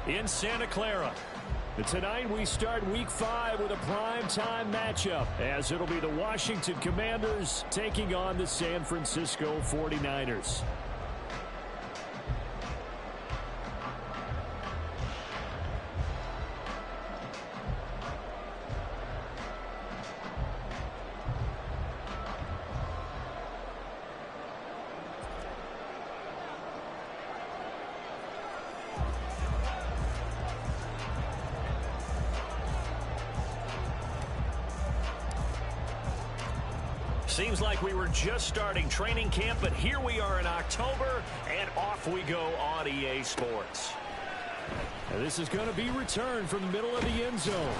in Santa Clara. And tonight we start Week 5 with a primetime matchup, as it'll be the Washington Commanders taking on the San Francisco 49ers. Seems like we were just starting training camp, but here we are in October, and off we go on EA Sports. And this is going to be returned from the middle of the end zone.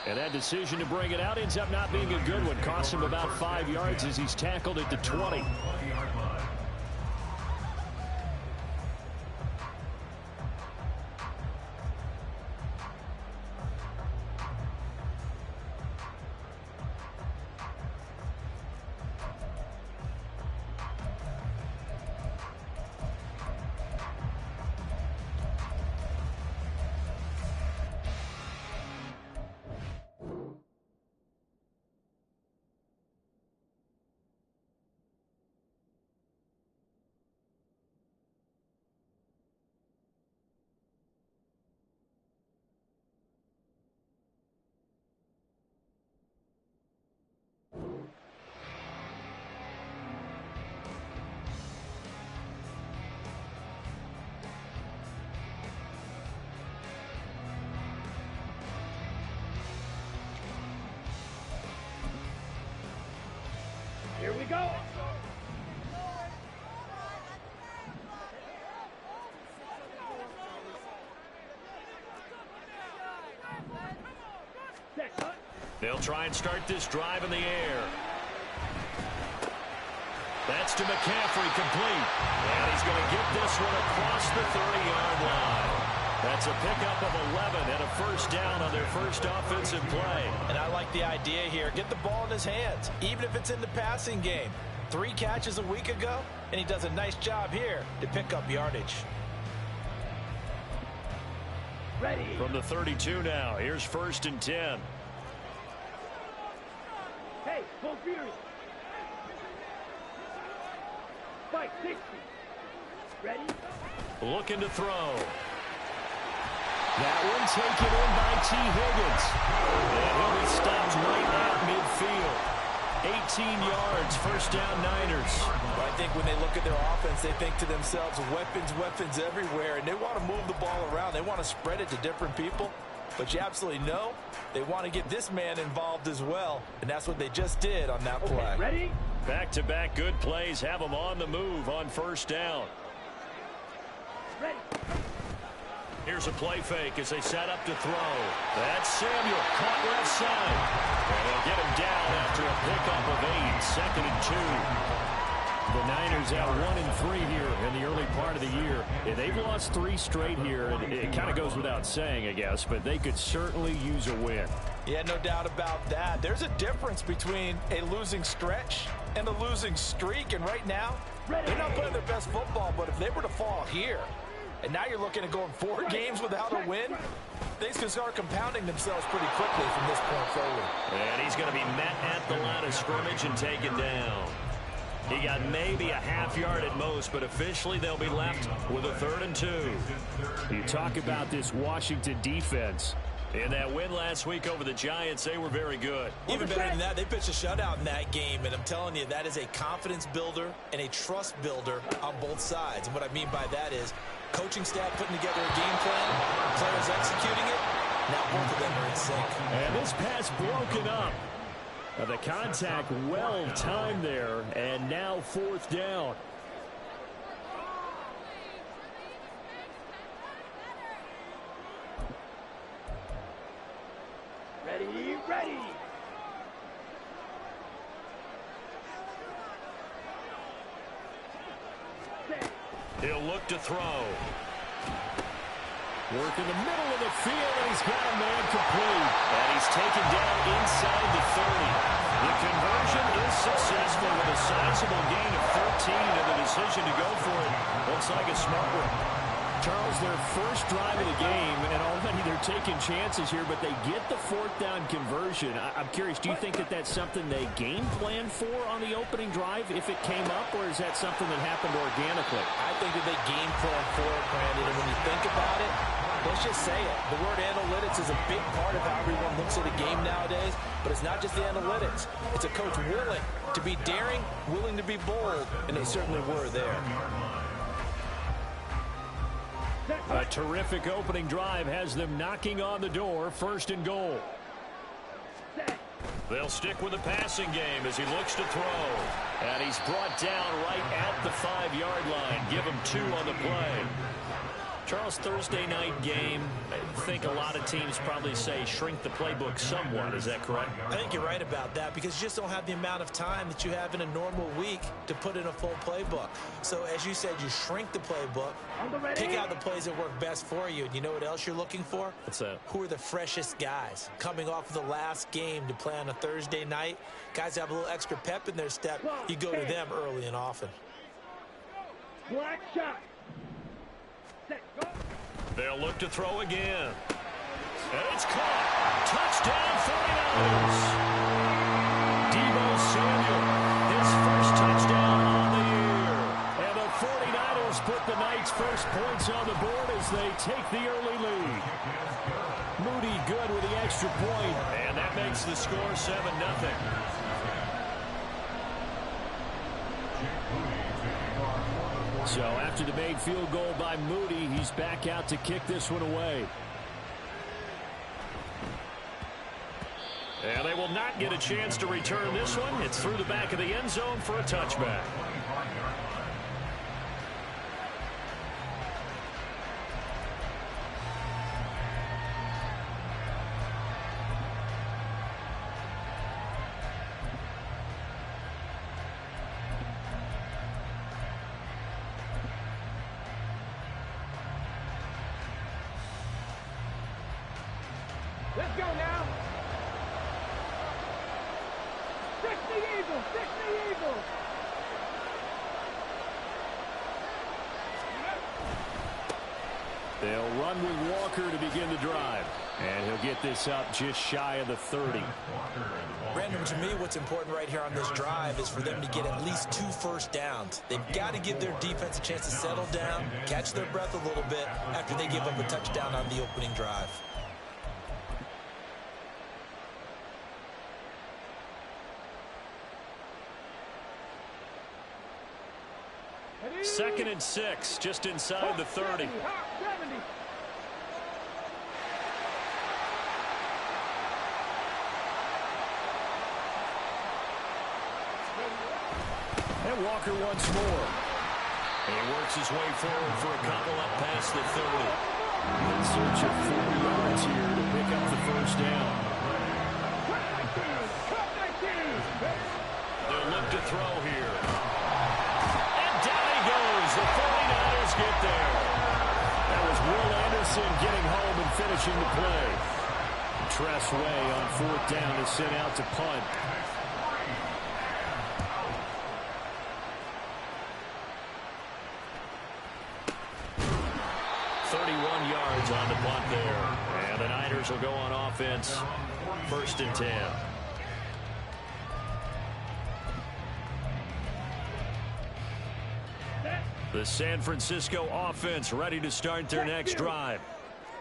And that decision to bring it out ends up not being a good one. Costs him about 5 yards as he's tackled at the 20. Here we go. They'll try and start this drive in the air. That's to McCaffrey, complete. And he's going to get this one across the 30-yard line. That's a pickup of 11 and a first down on their first offensive play. And I like the idea here. Get the ball in his hands, even if it's in the passing game. 3 catches a week ago, and he does a nice job here to pick up yardage. Ready. From the 32 now, here's 1st and 10. Hey, full fury. Fight 60. Ready? Looking to throw. That one taken in by T. Higgins. And he'll be stopped right at midfield. 18 yards, first down Niners. Well, I think when they look at their offense, they think to themselves, weapons everywhere, and they want to move the ball around. They want to spread it to different people. But you absolutely know they want to get this man involved as well, and that's what they just did on that play. Okay, ready? Back-to-back good plays have them on the move on first down. Ready. Here's a play fake as they set up to throw. That's Samuel, caught left side. And they'll get him down after a pickup of 8, 2nd and 2. The Niners out 1-3 here in the early part of the year. And they've lost 3 straight here, and it kind of goes without saying, I guess, but they could certainly use a win. Yeah, no doubt about that. There's a difference between a losing stretch and a losing streak, and right now, they're not playing their best football, but if they were to fall here, and now you're looking at going 4 games without a win, things can start compounding themselves pretty quickly from this point forward. And he's going to be met at the line of scrimmage and taken down. He got maybe a half yard at most, but officially they'll be left with a 3rd and 2. You talk about this Washington defense. In that win last week over the Giants, they were very good. Even better than that, they pitched a shutout in that game, and I'm telling you, that is a confidence builder and a trust builder on both sides. And what I mean by that is coaching staff putting together a game plan, players executing it. Now both of them are in sync. And this pass broken up. The contact well timed there, and now 4th down. Ready, ready. He'll look to throw. Work in the middle of the field, and he's got a man complete. And he's taken down inside the 30. The conversion is successful with a sizable gain of 13, and the decision to go for it looks like a smart one. Charles, their first drive of the game, and already they're taking chances here, but they get the fourth down conversion. I'm curious, do you think that that's something they game planned for on the opening drive if it came up, or is that something that happened organically? I think that they game planned for it, Brandon, and when you think about it, let's just say it. The word analytics is a big part of how everyone looks at a game nowadays, but it's not just the analytics. It's a coach willing to be daring, willing to be bold, and they certainly were there. A terrific opening drive has them knocking on the door, 1st and goal. They'll stick with the passing game as he looks to throw. And he's brought down right at the 5-yard line. Give him 2 on the play. Charles, Thursday night game, I think a lot of teams probably say shrink the playbook somewhat. Is that correct? I think you're right about that because you just don't have the amount of time that you have in a normal week to put in a full playbook. So, as you said, you shrink the playbook, pick out the plays that work best for you. And you know what else you're looking for? What's that? Who are the freshest guys coming off of the last game to play on a Thursday night? Guys that have a little extra pep in their step. You go to them early and often. Black shot. They'll look to throw again. And it's caught. Touchdown 49ers. Deebo Samuel, his first touchdown on the year. And the 49ers put the Knights' first points on the board as they take the early lead. Moody good with the extra point, and that makes the score 7-0. So after the made field goal by Moody, he's back out to kick this one away. And they will not get a chance to return this one. It's through the back of the end zone for a touchback. Let's go now. Fix the Eagles. Fix the Eagles. They'll run with Walker to begin the drive. And he'll get this up just shy of the 30. Brandon, to me, what's important right here on this drive is for them to get at least 2 first downs. They've got to give their defense a chance to settle down, catch their breath a little bit after they give up a touchdown on the opening drive. 2nd and 6, just inside the 30. And Walker once more. And he works his way forward for a couple up past the 30. In search of 40 yards here to pick up the first down. They'll look to throw here. And down he goes. The 49ers get there. That was Will Anderson getting home and finishing the play. Tress Way on 4th down is sent out to punt. On the punt there. And the Niners will go on offense. 1st and 10. The San Francisco offense ready to start their next drive.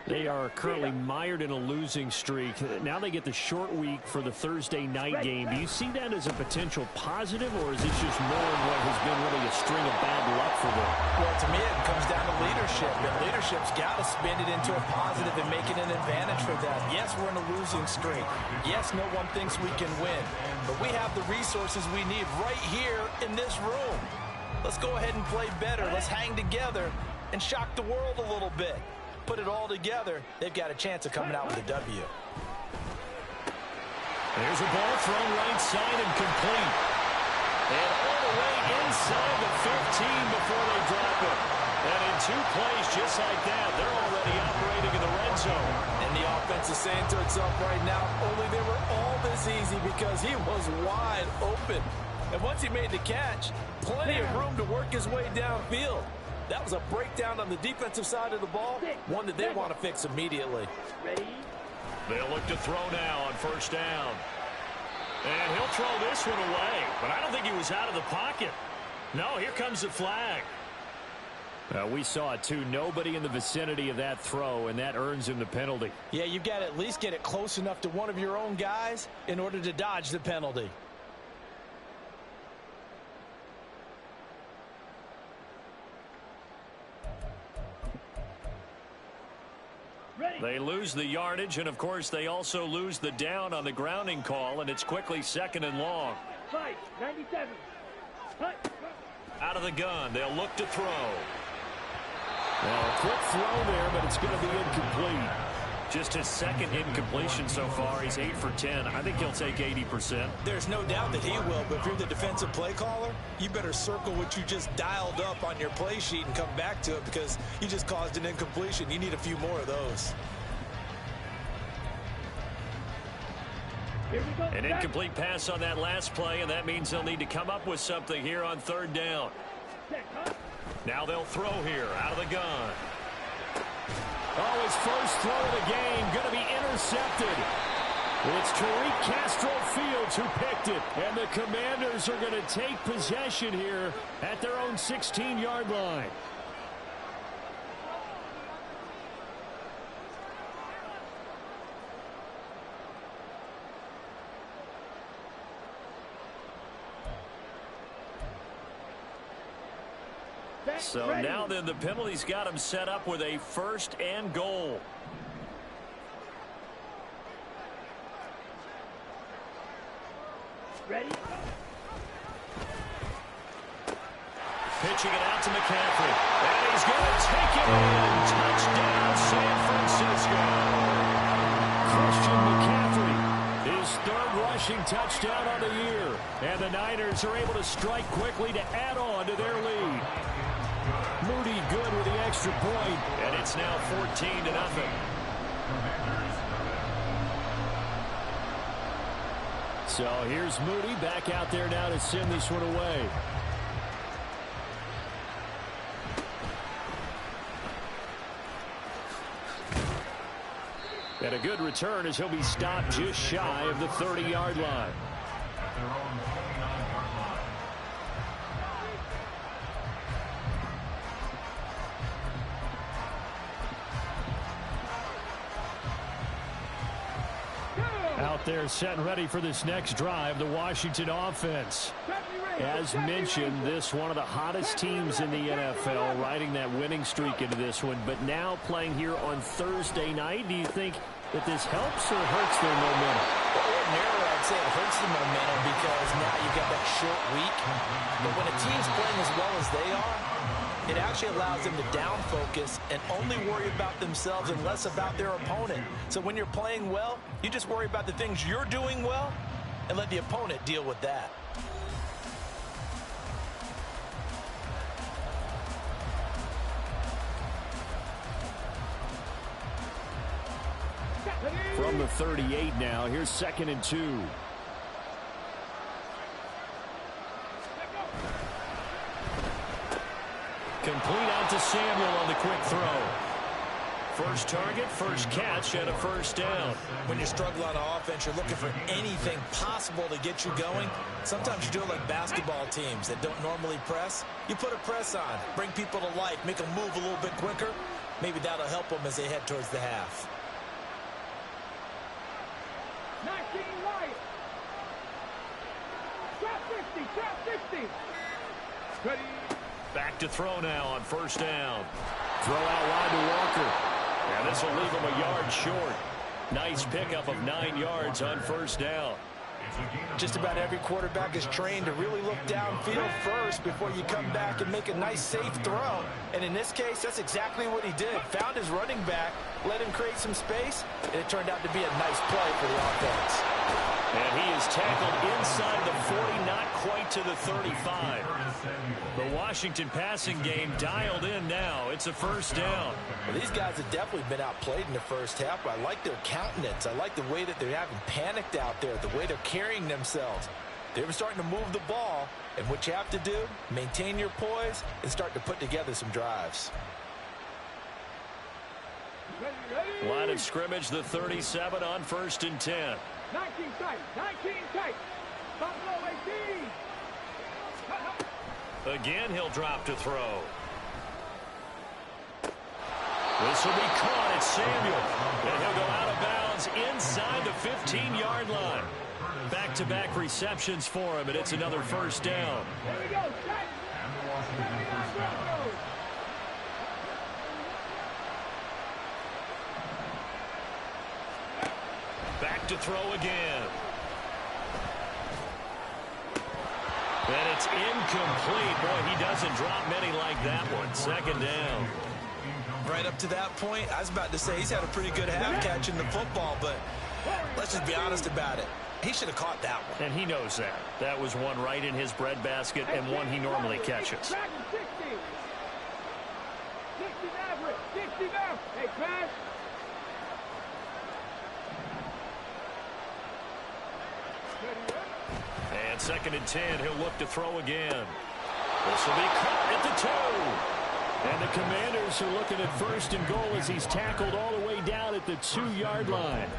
They are currently mired in a losing streak. Now they get the short week for the Thursday night game. Do you see that as a potential positive, or is it just more of what has been really a string of bad luck for them? Well, to me, it comes down to leadership. And leadership's got to spin it into a positive and make it an advantage for them. Yes, we're in a losing streak. Yes, no one thinks we can win. But we have the resources we need right here in this room. Let's go ahead and play better. Let's hang together and shock the world a little bit. Put it all together, they've got a chance of coming out with a W. There's a ball thrown right side and complete. And all the way inside the 15 before they drop it. And in 2 plays just like that, they're already operating in the red zone. And the offense is saying to itself right now, only they were all this easy because he was wide open. And once he made the catch, plenty of room to work his way downfield. That was a breakdown on the defensive side of the ball, one that they want to fix immediately. Ready? They'll look to throw now on first down. And he'll throw this one away, but I don't think he was out of the pocket. No, here comes the flag. We saw it too. Nobody in the vicinity of that throw, and that earns him the penalty. Yeah, you've got to at least get it close enough to one of your own guys in order to dodge the penalty. Ready? They lose the yardage, and, of course, they also lose the down on the grounding call, and it's quickly 2nd and long. Fight. 97. Cut. Out of the gun, they'll look to throw. Well, a quick throw there, but it's going to be incomplete. Just his 2nd incompletion so far. He's 8 for 10. I think he'll take 80%. There's no doubt that he will, but if you're the defensive play caller, you better circle what you just dialed up on your play sheet and come back to it because you just caused an incompletion. You need a few more of those. Here we go. An incomplete pass on that last play, and that means they'll need to come up with something here on 3rd down. Now they'll throw here out of the gun. Oh, his first throw of the game going to be intercepted. It's Tariq Castro-Fields who picked it, and the Commanders are going to take possession here at their own 16-yard line. So now then the penalty's got him set up with a 1st and goal. Ready? Pitching it out to McCaffrey. And he's going to take it in. Touchdown, San Francisco. Christian McCaffrey, his 3rd rushing touchdown on the year. And the Niners are able to strike quickly to add on to their lead. Moody good with the extra point. And it's now 14-0. So here's Moody back out there now to send this one away. And a good return as he'll be stopped just shy of the 30-yard line. Out there set and ready for this next drive, the Washington offense. As mentioned, this one of the hottest teams in the NFL, riding that winning streak into this one, but now playing here on Thursday night. Do you think that this helps or hurts their momentum? Ordinarily, I'd say it hurts the momentum because now you've got that short week. But when a team's playing as well as they are, it actually allows them to down focus and only worry about themselves and less about their opponent. So when you're playing well, you just worry about the things you're doing well and let the opponent deal with that. From the 38 now, here's 2nd and 2. Complete out to Samuel on the quick throw. First target, first catch, and a 1st down. When you struggle on offense, you're looking for anything possible to get you going. Sometimes you do it like basketball teams that don't normally press. You put a press on, bring people to life, make them move a little bit quicker. Maybe that'll help them as they head towards the half. 19 right. Trap 50, trap 50. Ready. Back to throw now on 1st down. Throw out wide to Walker. And this will leave him a yard short. Nice pickup of 9 yards on 1st down. Just about every quarterback is trained to really look downfield first before you come back and make a nice, safe throw. And in this case, that's exactly what he did. Found his running back, let him create some space, and it turned out to be a nice play for the offense. And he is tackled inside the 40, not quite to the 35. The Washington passing game dialed in now. It's a 1st down. Well, these guys have definitely been outplayed in the first half, but I like their countenance. I like the way that they haven't panicked out there, the way they're carrying themselves. They're starting to move the ball, and what you have to do, maintain your poise and start to put together some drives. Line of scrimmage, the 37 on 1st and 10. 19 tight, 19 tight. Buffalo 18. Again, he'll drop to throw. This will be caught at Samuel. And he'll go out of bounds inside the 15-yard line. Back-to-back receptions for him, and it's another first down. Here we go, set. Back to throw again. And it's incomplete. Boy, he doesn't drop many like that one. Second down. Right up to that point, I was about to say he's had a pretty good half catching the football, but let's just be honest about it. He should have caught that one. And he knows that. That was one right in his breadbasket and one he normally catches. 60. 60 average. 60 average. Hey, pass. And 2nd and 10, he'll look to throw again. This will be caught at the 2. And the Commanders are looking at 1st and goal as he's tackled all the way down at the 2-yard line.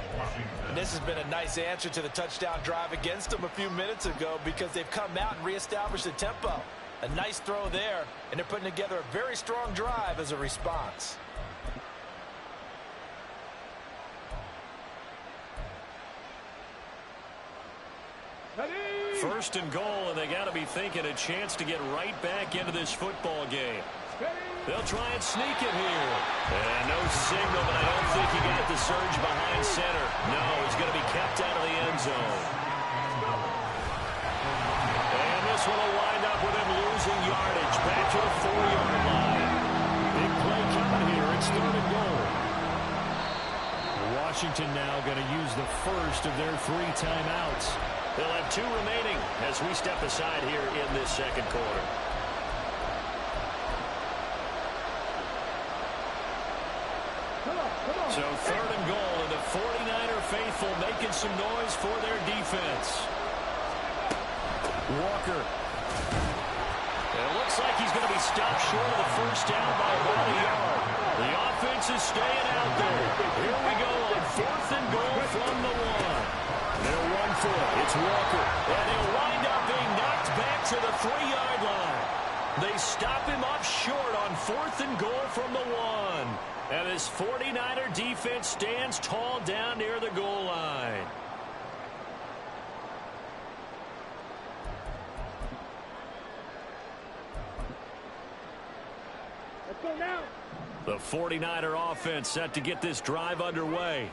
And this has been a nice answer to the touchdown drive against them a few minutes ago because they've come out and reestablished the tempo. A nice throw there, and they're putting together a very strong drive as a response. First and goal, and they got to be thinking a chance to get right back into this football game. They'll try and sneak it here. And no signal, but I don't think he got the surge behind center. No, he's going to be kept out of the end zone. And this one will wind up with him losing yardage back to the 4-yard line. Big play coming here. It's 3rd and goal. Washington now going to use the first of their 3 timeouts. They'll have 2 remaining as we step aside here in this second quarter. So 3rd and goal, and the 49er faithful making some noise for their defense. Walker. And it looks like he's going to be stopped short of the first down by about a yard. The offense is staying out there. Here we go on 4th and goal from the 1. They'll run for it. It's Walker. And he'll wind up being knocked back to the 3-yard line. They stop him up short on 4th and goal from the 1. And this 49er defense stands tall down near the goal line. Let's go now. The 49er offense set to get this drive underway.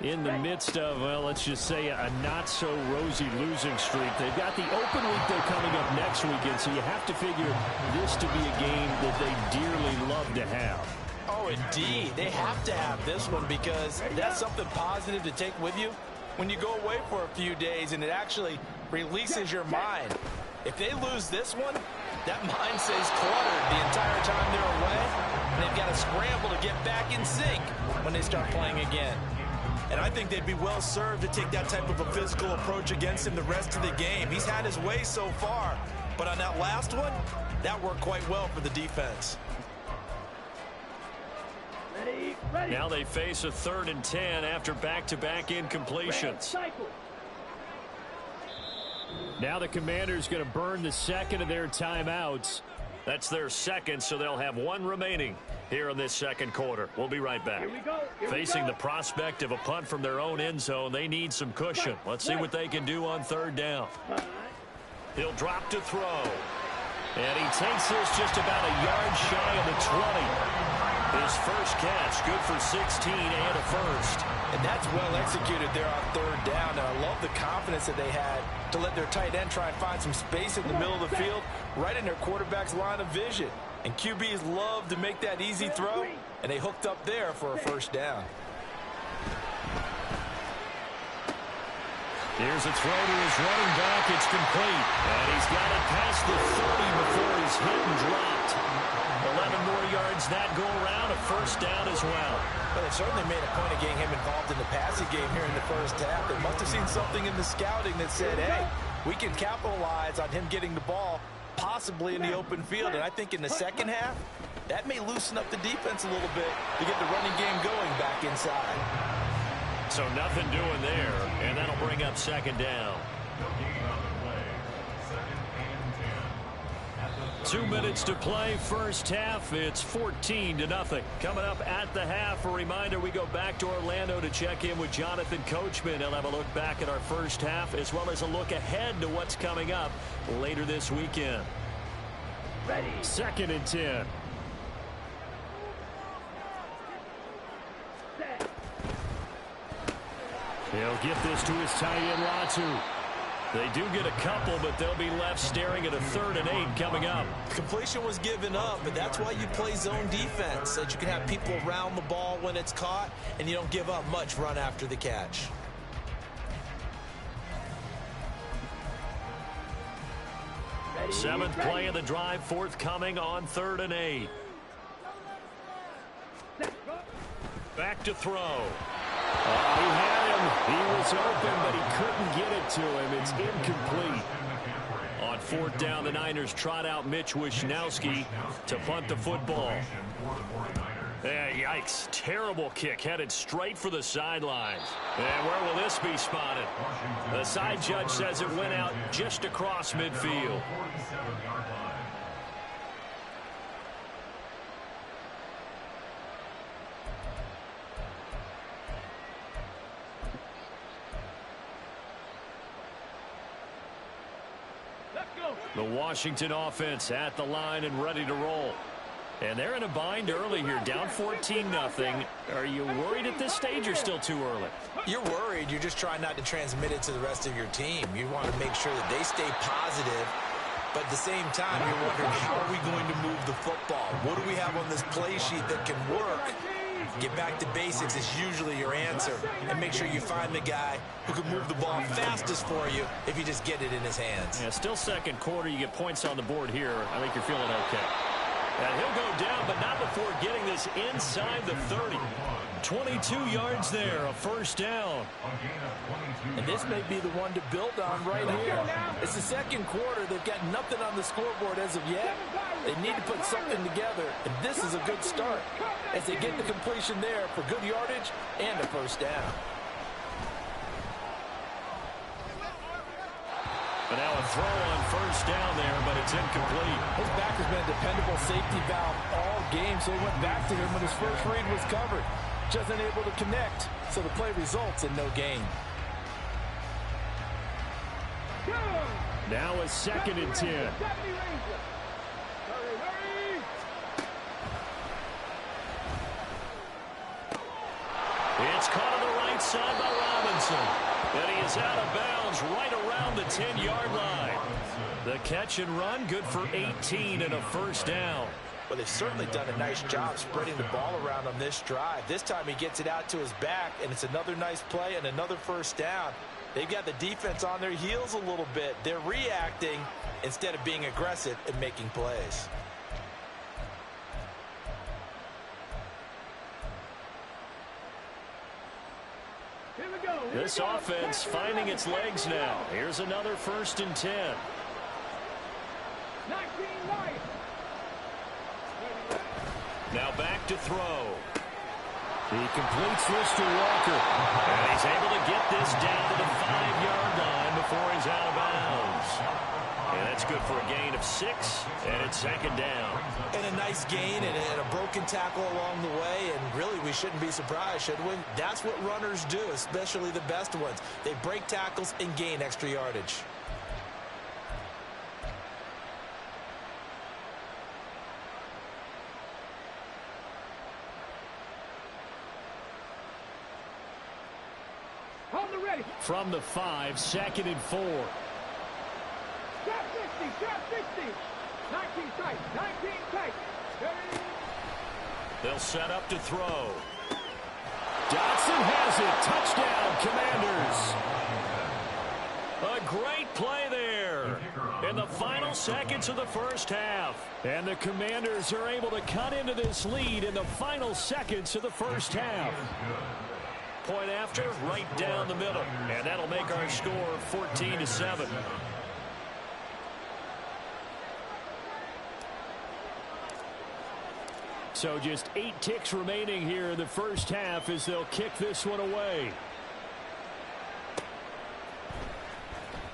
In the midst of, well, let's just say a not-so-rosy losing streak. They've got the open week they're coming up next weekend, so you have to figure this to be a game that they dearly love to have. Oh, indeed. They have to have this one because that's something positive to take with you when you go away for a few days, and it actually releases your mind. If they lose this one, that mind stays cluttered the entire time they're away, and they've got to scramble to get back in sync when they start playing again. And I think they'd be well served to take that type of a physical approach against him the rest of the game. He's had his way so far, but on that last one, that worked quite well for the defense. Ready. Now they face a 3rd and 10 after back-to-back incompletions. Now the Commanders going to burn the 2nd of their timeouts. That's their 2nd, so they'll have 1 remaining here in this second quarter. We'll be right back. Here we go. Facing the prospect of a punt from their own end zone, they need some cushion. Let's see what they can do on 3rd down. He'll drop to throw. And he takes this just about a yard shy of the 20. His first catch, good for 16 and a first. And that's well executed there on 3rd down. And I love the confidence that they had to let their tight end try and find some space in the middle of the field, right in their quarterback's line of vision. And QBs love to make that easy throw, and they hooked up there for a first down. Here's a throw to his running back. It's complete. And he's got it past the 30 before he's hit and dropped. 11 more yards that go around, a first down as well. But they certainly made a point of getting him involved in the passing game here in the first half. They must have seen something in the scouting that said, hey, we can capitalize on him getting the ball possibly in the open field. And I think in the second half, that may loosen up the defense a little bit to get the running game going back inside. So nothing doing there, and that'll bring up second down. 2 minutes to play, first half. It's 14-0. Coming up at the half, a reminder, we go back to Orlando to check in with Jonathan Coachman. He'll have a look back at our first half, as well as a look ahead to what's coming up later this weekend. Ready. 2nd and 10. He'll get this to his tight end, Latu. They do get a couple, but they'll be left staring at a 3rd and 8 coming up. Completion was given up, but that's why you play zone defense, so that you can have people around the ball when it's caught, and you don't give up much run after the catch. Ready. 7th play of the drive, forthcoming on 3rd and 8. Back to throw. He had him. He was open, but he couldn't get it to him. It's incomplete. On 4th down, the Niners trot out Mitch Wishnowski to punt the football. Yikes. Terrible kick headed straight for the sidelines. And where will this be spotted? The side judge says it went out just across midfield. The Washington offense at the line and ready to roll. And they're in a bind early here, down 14-0. Are you worried at this stage or still too early? You're worried. You're just trying not to transmit it to the rest of your team. You want to make sure that they stay positive, but at the same time, you're wondering, how are we going to move the football? What do we have on this play sheet that can work? Get back to basics is usually your answer, and make sure you find the guy who can move the ball fastest for you if you just get it in his hands. Yeah, still second quarter. You get points on the board here. I think you're feeling okay. And he'll go down, but not before getting this inside the 30. 22 yards there, a 1st down. And this may be the one to build on right here. It's the second quarter. They've got nothing on the scoreboard as of yet. They need to put something together, and this is a good start as they get the completion there for good yardage and a 1st down. But now a throw on 1st down there, but it's incomplete. His back has been a dependable safety valve all game, so he went back to him when his first read was covered. Just unable to connect, so the play results in no gain. Now a 2nd and 10. It's caught on the right side by Robinson. And he is out of bounds right around the 10-yard line. The catch and run, good for 18 and a 1st down. Well, they've certainly done a nice job spreading the ball around on this drive. This time he gets it out to his back, and it's another nice play and another 1st down. They've got the defense on their heels a little bit. They're reacting instead of being aggressive and making plays. This offense finding its legs now. Here's another 1st and 10. 19 right. Now back to throw. He completes this to Walker. And he's able to get this down to the 5-yard line before he's out of bounds. And that's good for a gain of 6, and it's 2nd down. And a nice gain and a broken tackle along the way, and really we shouldn't be surprised, should we? That's what runners do, especially the best ones. They break tackles and gain extra yardage. Hold the ready. From the 5, 2nd and 4. Trap 60, trap 60. 19 tight, 19 tight. Ready. They'll set up to throw. Dotson has it. Touchdown, Commanders. A great play there in the final seconds of the 1st half. And the Commanders are able to cut into this lead in the final seconds of the 1st half. Point after, right down the middle. And that'll make our score 14-7. So just 8 ticks remaining here in the first half as they'll kick this one away.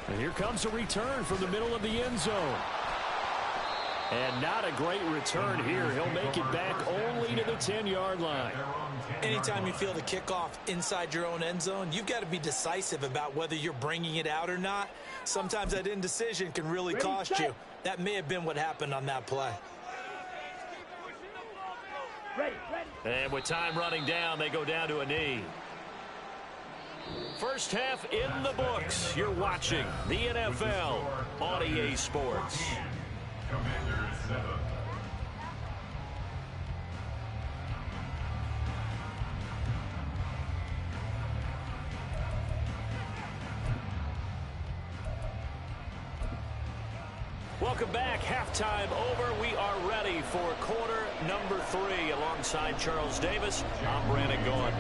And here comes a return from the middle of the end zone. And not a great return here. He'll make it back only to the 10-yard line. Anytime you feel the kickoff inside your own end zone, you've got to be decisive about whether you're bringing it out or not. Sometimes that indecision can really cost you. That may have been what happened on that play. And with time running down, they go down to a knee. First half in the books. You're watching the NFL on EA Sports. Commanders 7. Welcome back. Halftime over. We are ready for quarter number 3. Alongside Charles Davis, I'm Brandon Gaughan.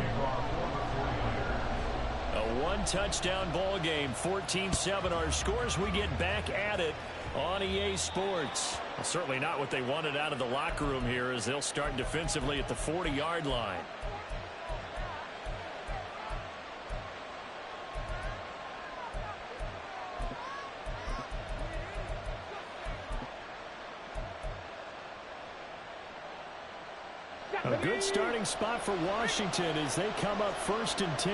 A one-touchdown ball game, 14-7 our scores. We get back at it on EA Sports. Well, certainly not what they wanted out of the locker room here as they'll start defensively at the 40-yard line. A good starting spot for Washington as they come up 1st and 10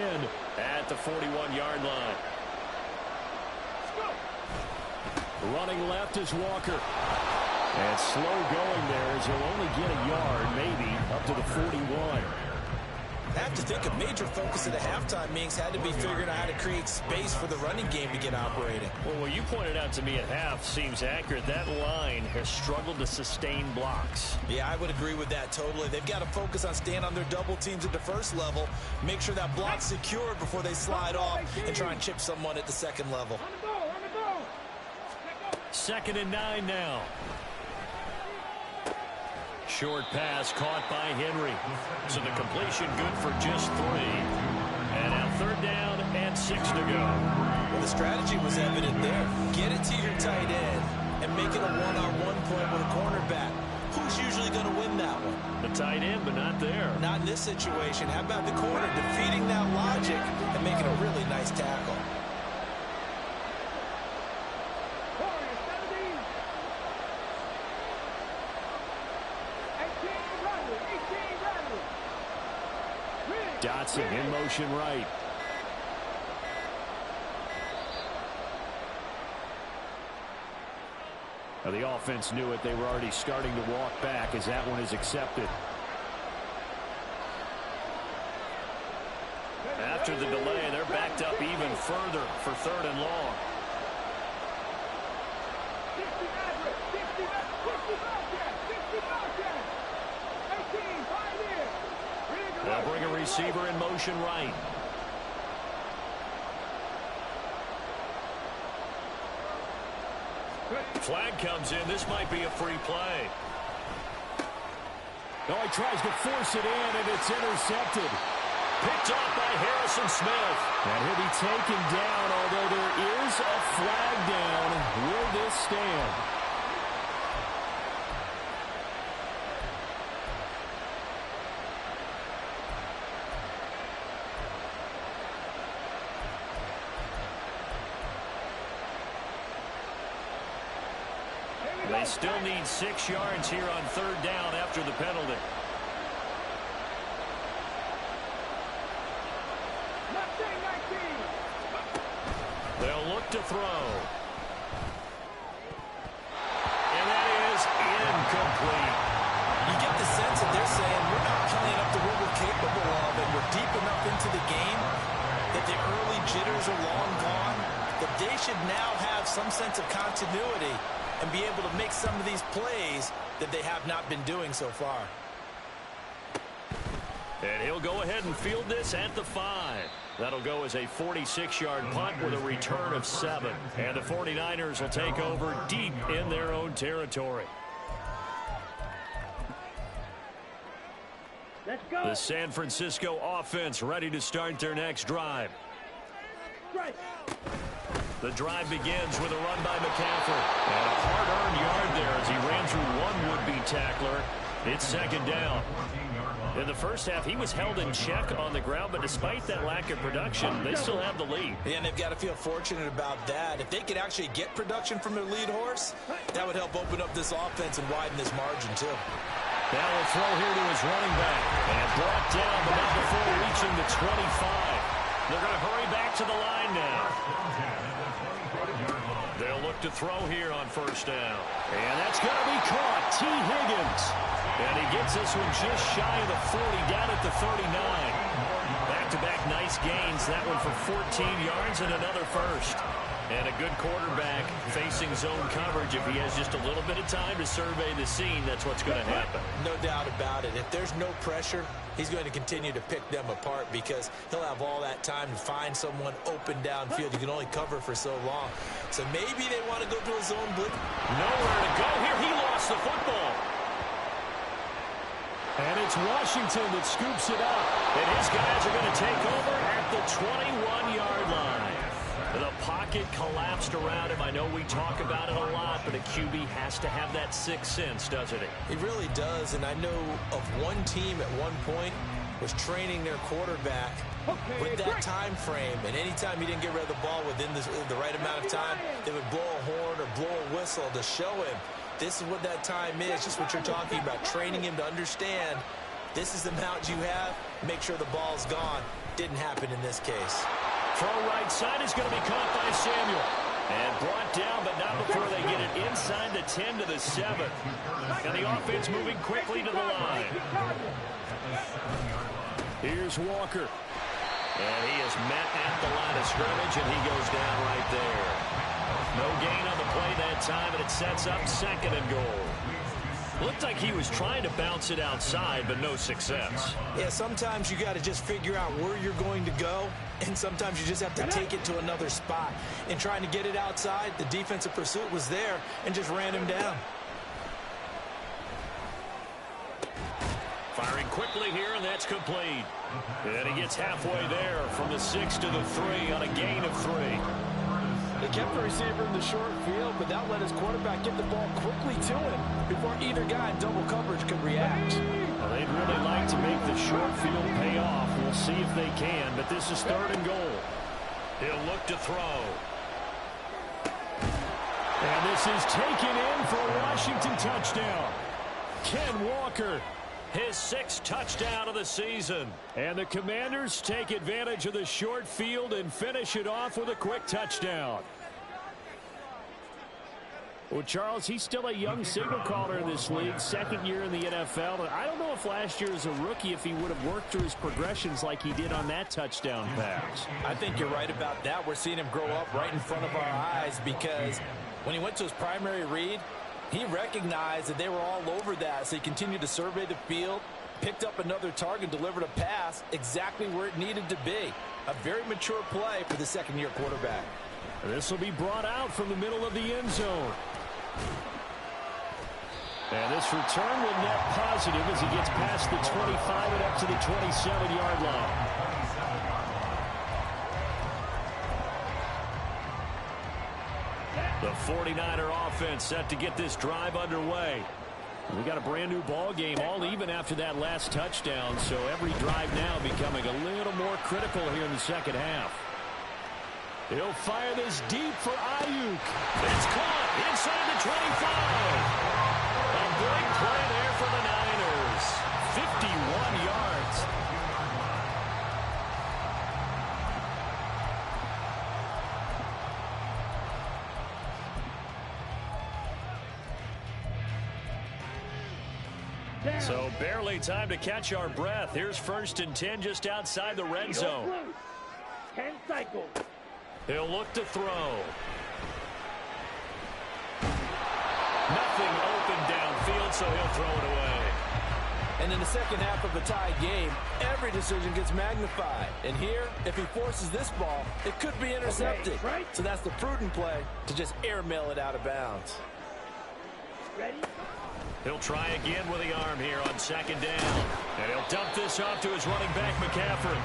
at the 41-yard line. Running left is Walker. And slow going there as he'll only get a yard, maybe, up to the 41. I have to think a major focus at the halftime meetings had to be figuring out how to create space for the running game to get operating. Well, what you pointed out to me at half seems accurate. That line has struggled to sustain blocks. Yeah, I would agree with that totally. They've got to focus on staying on their double teams at the first level, make sure that block's secured before they slide off and try and chip someone at the second level. 2nd and 9 now. Short pass caught by Henry. So the completion good for just 3. And now 3rd down and 6 to go. Well, the strategy was evident there. Get it to your tight end and make it a one-on-one play with a cornerback. Who's usually going to win that one? The tight end, but not there. Not in this situation. How about the corner defeating that logic and making a really nice tackle? Dotson in motion right. Now the offense knew it. They were already starting to walk back as that one is accepted. After the delay, they're backed up even further for 3rd and long. They'll bring a receiver in motion right. Flag comes in. This might be a free play. Oh, he tries to force it in, and it's intercepted. Picked off by Harrison Smith. And he'll be taken down, although there is a flag down. Will this stand? They still need 6 yards here on 3rd down after the penalty. They'll look to throw. And that is incomplete. You get the sense that they're saying we're not playing up to what we're capable of, and we're deep enough into the game that the early jitters are long gone, that they should now have some sense of continuity and be able to make some of these plays that they have not been doing so far. And he'll go ahead and field this at the 5. That'll go as a 46-yard punt with a return of 7. And the 49ers will take over deep in their own territory. Let's go. The San Francisco offense ready to start their next drive. Strike. The drive begins with a run by McCaffrey. And a hard-earned yard there as he ran through one would-be tackler It's second down. In the first half, he was held in check on the ground, but despite that lack of production, they still have the lead. And they've got to feel fortunate about that. If they could actually get production from their lead horse, that would help open up this offense and widen this margin, too. Now we'll throw here to his running back. And brought down, but not before reaching the 25. They're going to hurry back to the line now. They'll look to throw here on first down. And that's going to be caught. T. Higgins. And he gets this one just shy of the 40, down at the 39. Back-to-back nice gains. That one for 14 yards and another first. And a good quarterback facing zone coverage. If he has just a little bit of time to survey the scene, that's what's going to happen. No doubt about it. If there's no pressure, he's going to continue to pick them apart because he'll have all that time to find someone open downfield. You can only cover for so long. So maybe they want to go to a zone blitz. Nowhere to go here. He lost the football. And it's Washington that scoops it up. And his guys are going to take over at the 21-yard line. The pocket collapsed around him. I know we talk about it a lot, but a QB has to have that sixth sense, doesn't it? He really does, and I know of one team at one point was training their quarterback with that time frame, and anytime he didn't get rid of the ball within the right amount of time, they would blow a horn or blow a whistle to show him this is what that time is, just what you're talking about, training him to understand this is the amount you have, make sure the ball's gone. Didn't happen in this case. Throw right side is going to be caught by Samuel. And brought down, but not before they get it inside the 10 to the 7. And the offense moving quickly to the line. Here's Walker. And he is met at the line of scrimmage, and he goes down right there. No gain on the play that time, and it sets up second and goal. Looked like he was trying to bounce it outside, but no success. Yeah, sometimes you got to just figure out where you're going to go, and sometimes you just have to take it to another spot. In trying to get it outside, the defensive pursuit was there and just ran him down. Firing quickly here, and that's complete. And he gets halfway there from the 6 to the 3 on a gain of 3. They kept the receiver in the short field, but that let his quarterback get the ball quickly to him before either guy in double coverage could react. Well, they'd really like to make the short field pay off. We'll see if they can, but this is third and goal. He'll look to throw. And this is taken in for a Washington touchdown. Ken Walker, his 6th touchdown of the season. And the Commanders take advantage of the short field and finish it off with a quick touchdown. Well, Charles, he's still a young signal caller in this league, second year in the NFL. I don't know if last year as a rookie, if he would have worked through his progressions like he did on that touchdown pass. I think you're right about that. We're seeing him grow up right in front of our eyes because when he went to his primary read, he recognized that they were all over that, so he continued to survey the field, picked up another target, delivered a pass exactly where it needed to be. A very mature play for the second-year quarterback. This will be brought out from the middle of the end zone. And this return will net positive as he gets past the 25 and up to the 27-yard line. The 49er offense set to get this drive underway. We got a brand new ball game, all even after that last touchdown, so every drive now becoming a little more critical here in the second half. He'll fire this deep for Ayuk. It's caught inside the 25. A big play there for the Niners. 51 yards. So barely time to catch our breath. Here's 1st and 10 just outside the red zone. 10 cycles. He'll look to throw. Nothing open downfield, so he'll throw it away. And in the second half of a tied game, every decision gets magnified. And here, if he forces this ball, it could be intercepted. Okay, right. So that's the prudent play to just airmail it out of bounds. Ready? He'll try again with the arm here on second down. And he'll dump this off to his running back, McCaffrey.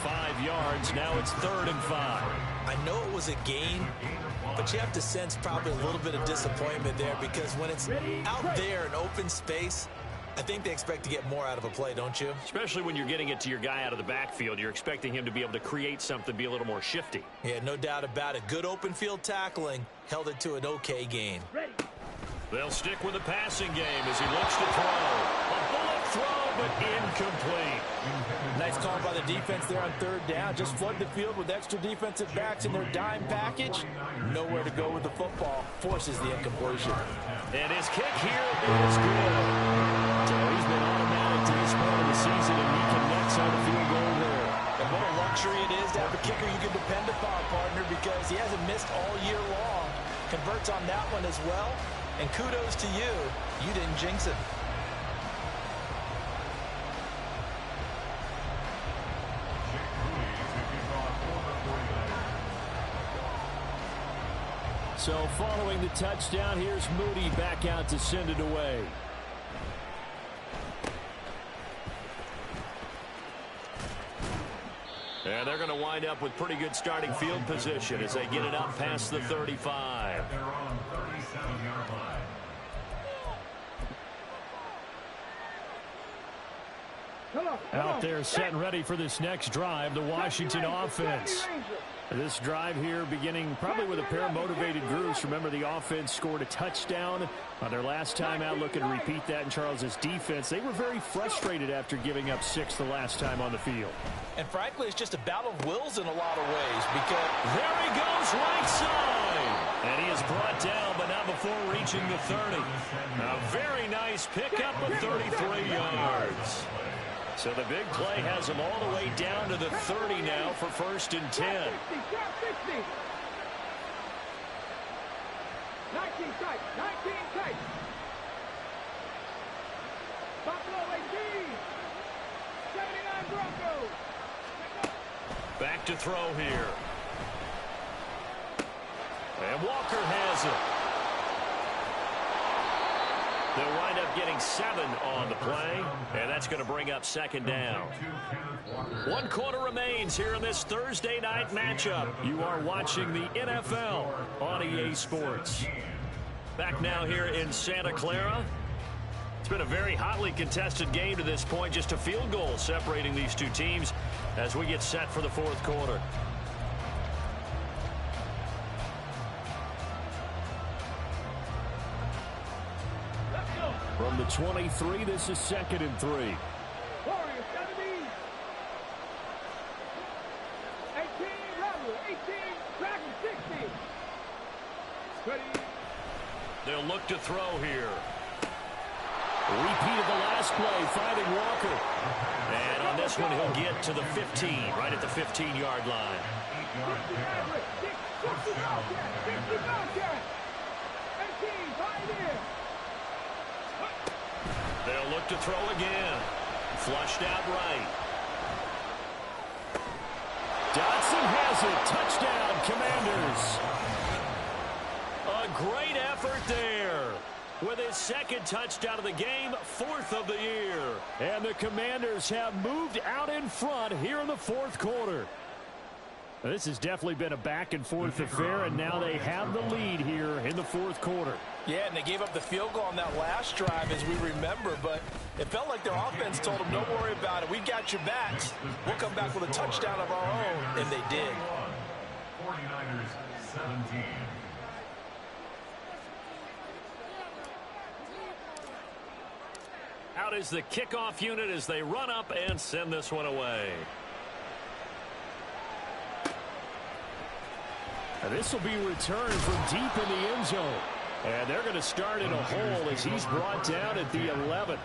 5 yards. Now it's 3rd and 5. I know it was a gain, but you have to sense probably a little bit of disappointment there because when it's out there in open space, I think they expect to get more out of a play, don't you? Especially when you're getting it to your guy out of the backfield. You're expecting him to be able to create something, be a little more shifty. Yeah, no doubt about it. Good open field tackling. Held it to an okay gain. They'll stick with the passing game as he looks to throw. A bullet throw, but incomplete. Nice call by the defense there on third down. Just flood the field with extra defensive backs in their dime package. Nowhere to go with the football. Forces the incompletion. And his kick here is good. So he's been automatic to this part of the season, and he connects on the field goal there. And what a luxury it is to have a kicker you can depend upon, partner, because he hasn't missed all year long. Converts on that one as well. And kudos to you. You didn't jinx it. So following the touchdown, here's Moody back out to send it away. And they're going to wind up with pretty good starting field position as they get it up past the 35. They're on 37-yard line. Out there set and ready for this next drive, the Washington offense. This drive here beginning probably with a pair of motivated groups. Remember, the offense scored a touchdown on their last time out, looking to repeat that in Charles's defense. They were very frustrated after giving up 6 the last time on the field. And frankly, it's just a battle of wills in a lot of ways because there he goes right side. And he is brought down, but not before reaching the 30. A very nice pickup of 33 yards. So the big play has him all the way down to the 30 now for 1st and 10. 19 tight, 19 tight. Buffalo 18. 79 Broncos. Back to throw here. And Walker has it. They'll wind up getting 7 on the play, and that's going to bring up 2nd down. 1 quarter remains here in this Thursday night matchup. You are watching the NFL on EA Sports. Back now here in Santa Clara. It's been a very hotly contested game to this point. Just a field goal separating these two teams as we get set for the 4th quarter. From the 23, this is 2nd and 3. Warriors 70. 18 Rebel, 18 Dragon 60. Ready. They'll look to throw here. Repeat of the last play, finding Walker. And on this one, he'll get to the 15, right at the 15-yard line. 60 average, 60 Bobcat, 60 Bobcat. 18, Pioneer. They'll look to throw again. Flushed out right. Dodson has it. Touchdown, Commanders. A great effort there. With his 2nd touchdown of the game, 4th of the year. And the Commanders have moved out in front here in the 4th quarter. This has definitely been a back-and-forth affair, and now they have the lead here in the 4th quarter. yeah, and they gave up the field goal on that last drive, as we remember, but it felt like their offense told them, don't worry about it. We got your backs. We'll come back with a touchdown of our own, and they did. 49ers 17. Out is the kickoff unit as they run up and send this one away. And this will be returned from deep in the end zone. And they're going to start in a hole as he's brought down at the 11.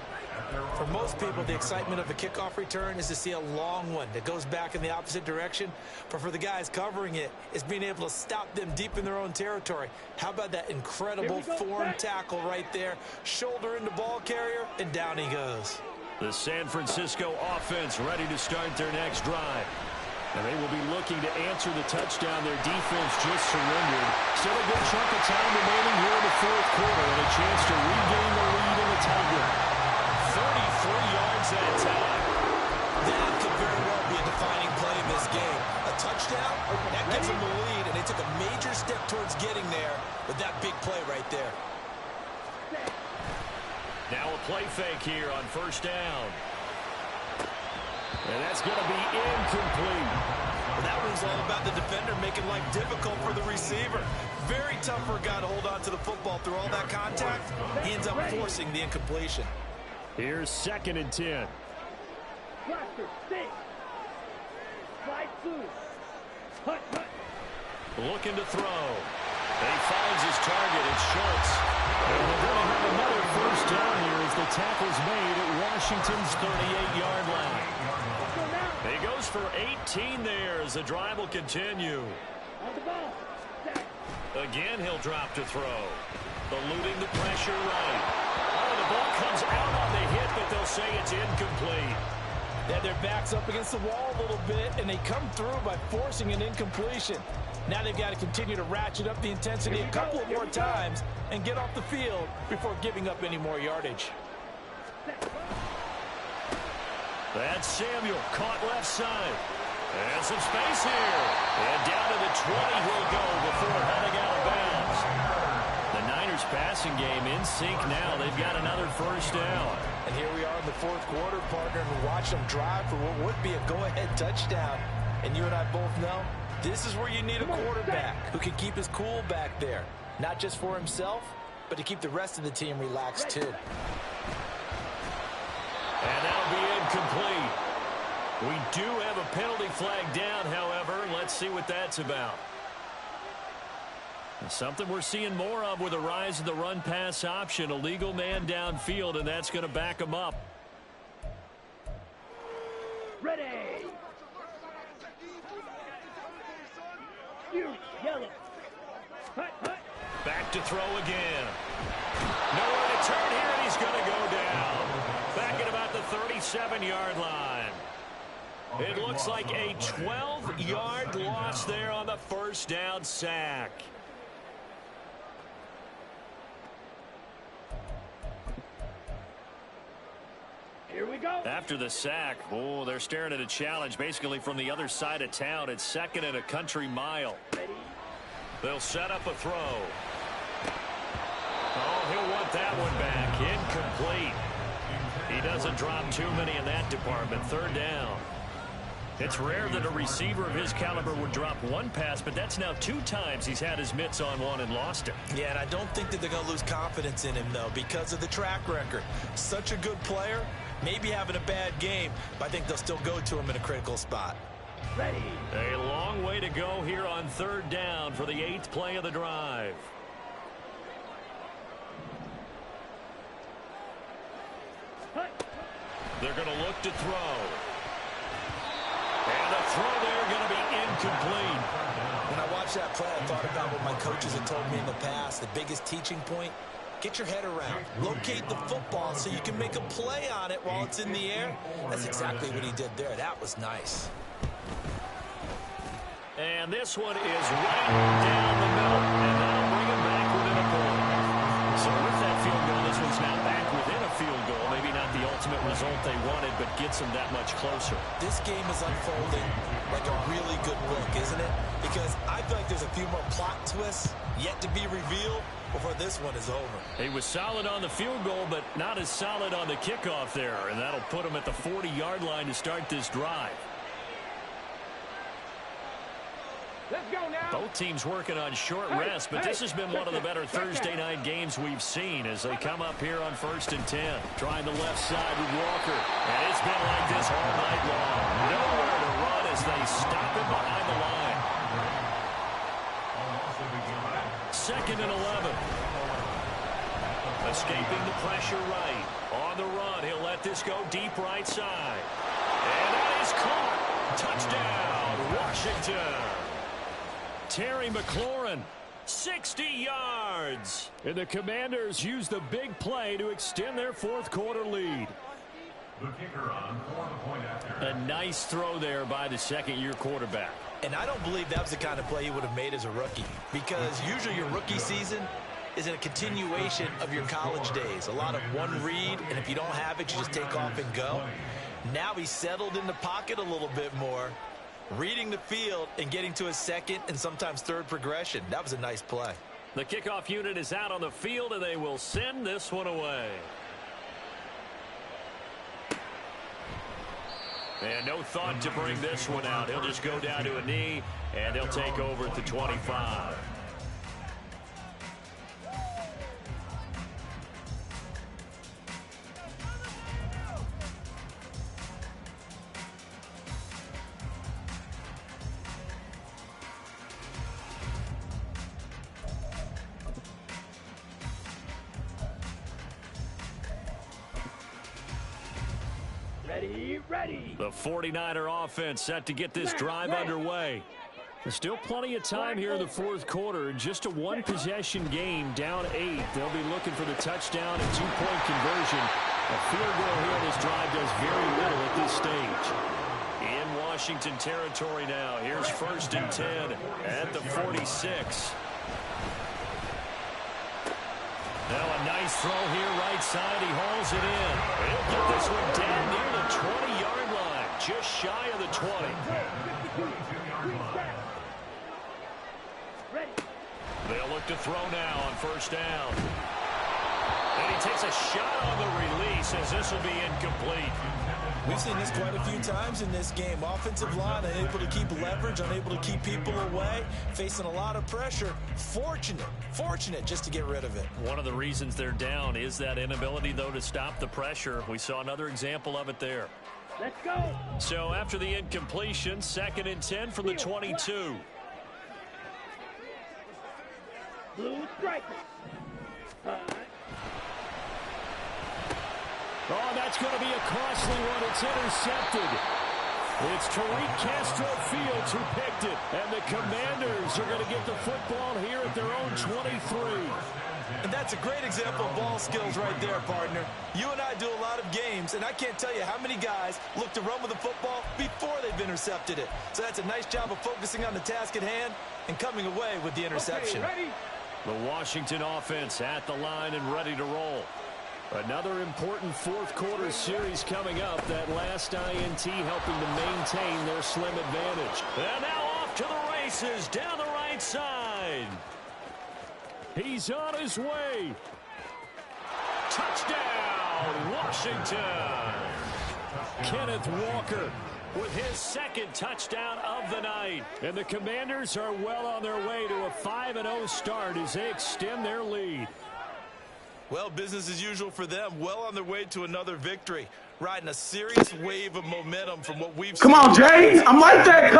For most people, the excitement of a kickoff return is to see a long one that goes back in the opposite direction. But for the guys covering it, it's being able to stop them deep in their own territory. How about that incredible form tackle right there? Shoulder into ball carrier, and down he goes. The San Francisco offense ready to start their next drive. And they will be looking to answer the touchdown their defense just surrendered. Still a good chunk of time remaining here in the 4th quarter and a chance to regain the lead in the tiebreak. 33 yards that time. That could very well be a defining play in this game. A touchdown, that gives them the lead, and they took a major step towards getting there with that big play right there. Now a play fake here on first down. And that's going to be incomplete. Well, that one's all about the defender making life difficult for the receiver. Very tough for a guy to hold on to the football through all that contact. He ends up forcing the incompletion. Here's 2nd and 10. Cluster, stick. Slide through. Hut, hut. Looking to throw. And he finds his target. It's Schultz. And they're going to have another first down here as the tackle's made at Washington's 38-yard line. He goes for 18 there as the drive will continue. On the ball. Sack. Again, he'll drop to throw. Eluding the pressure right. Oh, the ball comes out on the hit, but they'll say it's incomplete. They had their backs up against the wall a little bit, and they come through by forcing an incompletion. Now they've got to continue to ratchet up the intensity a couple of more times and get off the field before giving up any more yardage. That's Samuel, caught left side. And some space here. And down to the 20 he'll go before heading out of bounds. The Niners passing game in sync now. They've got another first down. And here we are in the 4th quarter, partner, and watch them drive for what would be a go-ahead touchdown. And you and I both know this is where you need a quarterback who can keep his cool back there. Not just for himself, but to keep the rest of the team relaxed too. And that'll be incomplete. We do have a penalty flag down, however. Let's see what that's about. Something we're seeing more of with the rise of the run-pass option. A legal man downfield, and that's going to back him up. Ready. You, yellow. Hut, hut. Back to throw again. Nowhere to turn here, and he's going to go down. Back at about the 37-yard line. It looks like a 12-yard loss there on the first down sack. Here we go. After the sack, oh, they're staring at a challenge basically from the other side of town. It's 2nd and a country mile. Ready. They'll set up a throw. Oh, he'll want that one back. Incomplete. He doesn't drop too many in that department. 3rd down. It's rare that a receiver of his caliber would drop one pass, but that's now 2 times he's had his mitts on one and lost it. Yeah, and I don't think that they're going to lose confidence in him, though, because of the track record. Such a good player, maybe having a bad game, but I think they'll still go to him in a critical spot. Ready. A long way to go here on 3rd down for the 8th play of the drive. Hut. They're going to look to throw. And the throw there going to be incomplete. When I watched that play, I thought about what my coaches had told me in the past. The biggest teaching point, get your head around. Locate the football so you can make a play on it while it's in the air. That's exactly what he did there. That was nice. And this one is right down the middle. And that'll bring him back within a point. So with that field goal, this one's now back within a field goal. Maybe not the ultimate result they wanted, but gets them that much closer. This game is unfolding like a really good book, isn't it? Because I feel like there's a few more plot twists yet to be revealed before this one is over. He was solid on the field goal, but not as solid on the kickoff there. And that'll put him at the 40-yard line to start this drive. Let's go now. Both teams working on short rest, but this has been one of the better Thursday night games we've seen as they come up here on 1st and 10. Trying the left side with Walker. And it's been like this all night long. Nowhere to run as they stop him behind the line. 2nd and 11. Escaping the pressure right. On the run, he'll let this go deep right side. And that is caught. Touchdown, Washington. Terry McLaurin, 60 yards. And the Commanders use the big play to extend their 4th quarter lead. The kicker on for the point after. A nice throw there by the 2nd-year quarterback. And I don't believe that was the kind of play he would have made as a rookie, because usually your rookie season is in a continuation of your college days. A lot of one read, and if you don't have it, you just take off and go. Now he's settled in the pocket a little bit more, reading the field and getting to a 2nd and sometimes 3rd progression. That was a nice play. The kickoff unit is out on the field, and they will send this one away. And no thought to bring this one out. He'll just go down to a knee, and he'll take over at the 25. Ready. The 49er offense set to get this drive underway. There's still plenty of time here in the fourth quarter. Just a one-possession game, down 8. They'll be looking for the touchdown and two-point conversion. A field goal here on this drive does very little at this stage. In Washington territory now. Here's 1st and 10 at the 46. Now a nice throw here, right side. He hauls it in. He'll get this one down near the 20-yard line, just shy of the 20. They'll look to throw now on 1st down. And he takes a shot on the release as this will be incomplete. We've seen this quite a few times in this game. Offensive line unable to keep leverage, unable to keep people away, facing a lot of pressure. Fortunate just to get rid of it. One of the reasons they're down is that inability, though, to stop the pressure. We saw another example of it there. Let's go. So after the incompletion, 2nd and 10 from the 22. Blue striker. Oh, that's going to be a costly one. It's intercepted. It's Tariq Castro Fields who picked it. And the Commanders are going to get the football here at their own 23. And that's a great example of ball skills right there, partner. You and I do a lot of games, and I can't tell you how many guys look to run with the football before they've intercepted it. So that's a nice job of focusing on the task at hand and coming away with the interception. Okay, ready? The Washington offense at the line and ready to roll. Another important fourth quarter series coming up. That last INT helping to maintain their slim advantage. And now off to the races down the right side. He's on his way. Touchdown, Washington. Kenneth Walker with his 2nd touchdown of the night. And the Commanders are well on their way to a 5-0 start as they extend their lead. Well, business as usual for them. Well on their way to another victory. Riding a serious wave of momentum from what we've seen. Come on, Jay. I'm like that,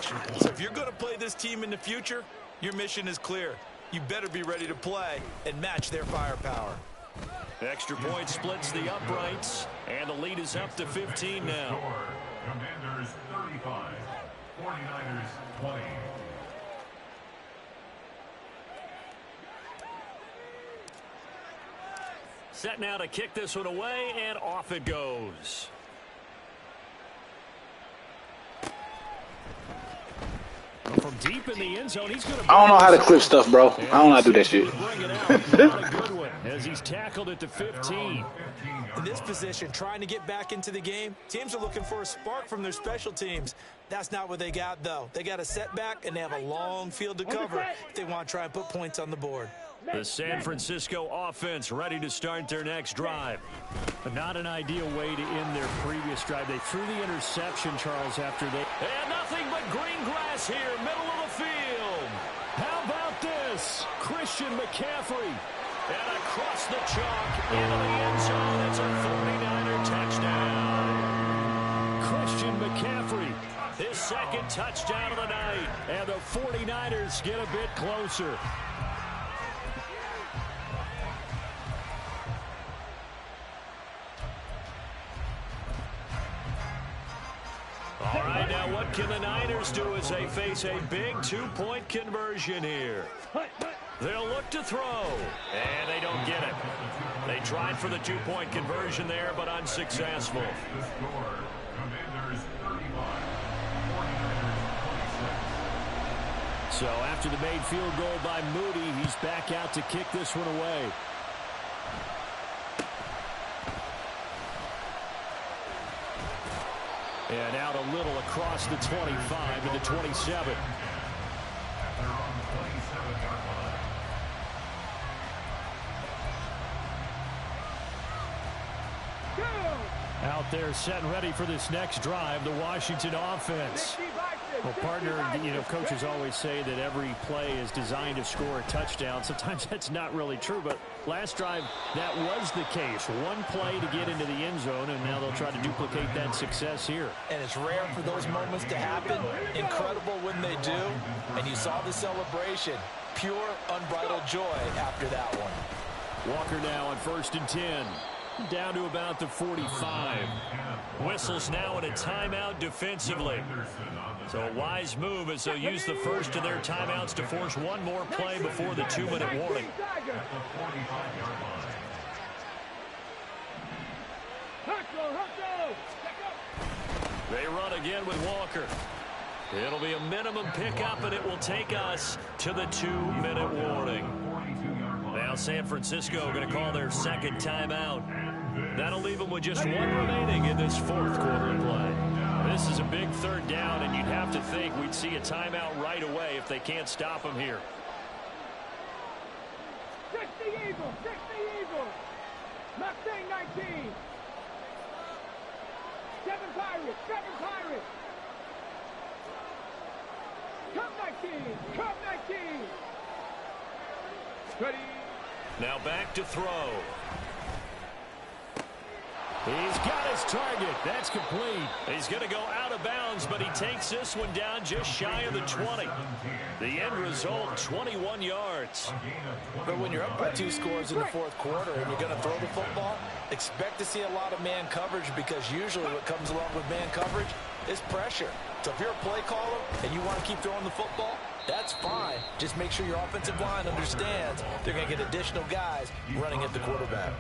cuz. So if you're going to play this team in the future, your mission is clear. You better be ready to play and match their firepower. Extra point splits the uprights, and the lead is up to 15 now. Commanders 35, 49ers 20. Set now to kick this one away, and off it goes. From deep in the end zone, he's going to. I don't know how to clip stuff, bro. I don't know how to do that shit. Bring it out. Not a good one as he's tackled at the 15. In this position, trying to get back into the game, teams are looking for a spark from their special teams. That's not what they got, though. They got a setback, and they have a long field to cover if they want to try and put points on the board. The San Francisco offense ready to start their next drive. But not an ideal way to end their previous drive. They threw the interception, Charles, after they... And nothing but green grass here, middle of the field. How about this? Christian McCaffrey. And across the chalk into the end zone. It's a 49er touchdown. Christian McCaffrey. His 2nd touchdown of the night. And the 49ers get a bit closer. All right, now what can the Niners do as they face a big 2-point conversion here? They'll look to throw, and they don't get it. They tried for the 2-point conversion there, but unsuccessful. The score, Commanders 35, 49ers 26. So after the made field goal by Moody, he's back out to kick this one away. And out a little across the 25 to the 27. Go. Out there set and ready for this next drive, the Washington offense. Well, partner, coaches always say that every play is designed to score a touchdown. Sometimes that's not really true, but last drive, that was the case. One play to get into the end zone, and now they'll try to duplicate that success here. And it's rare for those moments to happen. Incredible when they do. And you saw the celebration. Pure, unbridled joy after that one. Walker now on 1st and 10. Down to about the 45. Whistles now in a timeout defensively. So a wise move as they'll use the first of their timeouts to force one more play before the 2-minute warning. They run again with Walker. It'll be a minimum pickup, and it will take us to the 2-minute warning. Now San Francisco going to call their second timeout. That'll leave them with just one remaining in this fourth quarter of play. This is a big third down, and you'd have to think we'd see a timeout right away if they can't stop them here. 60 Eagles, 60 Eagles. Mustang 19. 7 Pirates, 7 Pirates. Cup 19, Cup 19. Ready. Now back to throw. He's got his target. That's complete. He's going to go out of bounds, but he takes this one down just shy of the 20. The end result, 21 yards. But when you're up by 2 scores in the fourth quarter and you're going to throw the football, expect to see a lot of man coverage, because usually what comes along with man coverage is pressure. So if you're a play caller and you want to keep throwing the football, that's fine. Just make sure your offensive line understands they're going to get additional guys running at the quarterback.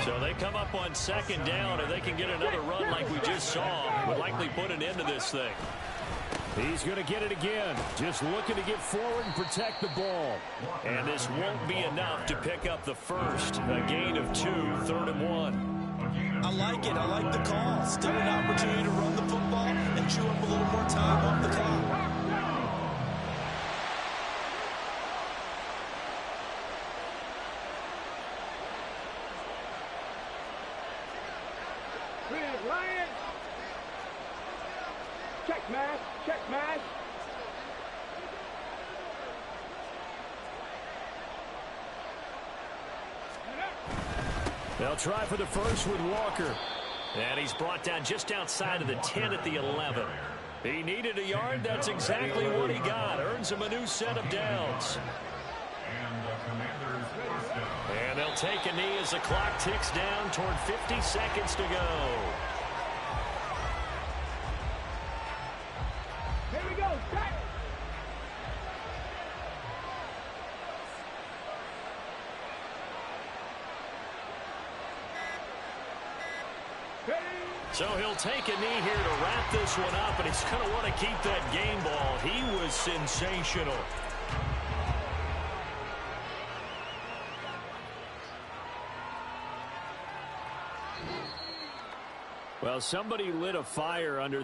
So they come up on 2nd down, and they can get another run like we just saw. Would likely put an end to this thing. He's going to get it again. Just looking to get forward and protect the ball. And this won't be enough to pick up the first. A gain of 2, 3rd and 1. I like it. I like the call. Still an opportunity to run the football and chew up a little more time off the clock. Ryan. Check match, check match. They'll try for the first with Walker. And he's brought down just outside of the 10 at the 11. He needed a yard. That's exactly what he got. Earns him a new set of downs. And they'll take a knee as the clock ticks down toward 50 seconds to go. Here we go, check. So he'll take a knee here to wrap this one up, and he's going to want to keep that game ball. He was sensational. Well, somebody lit a fire under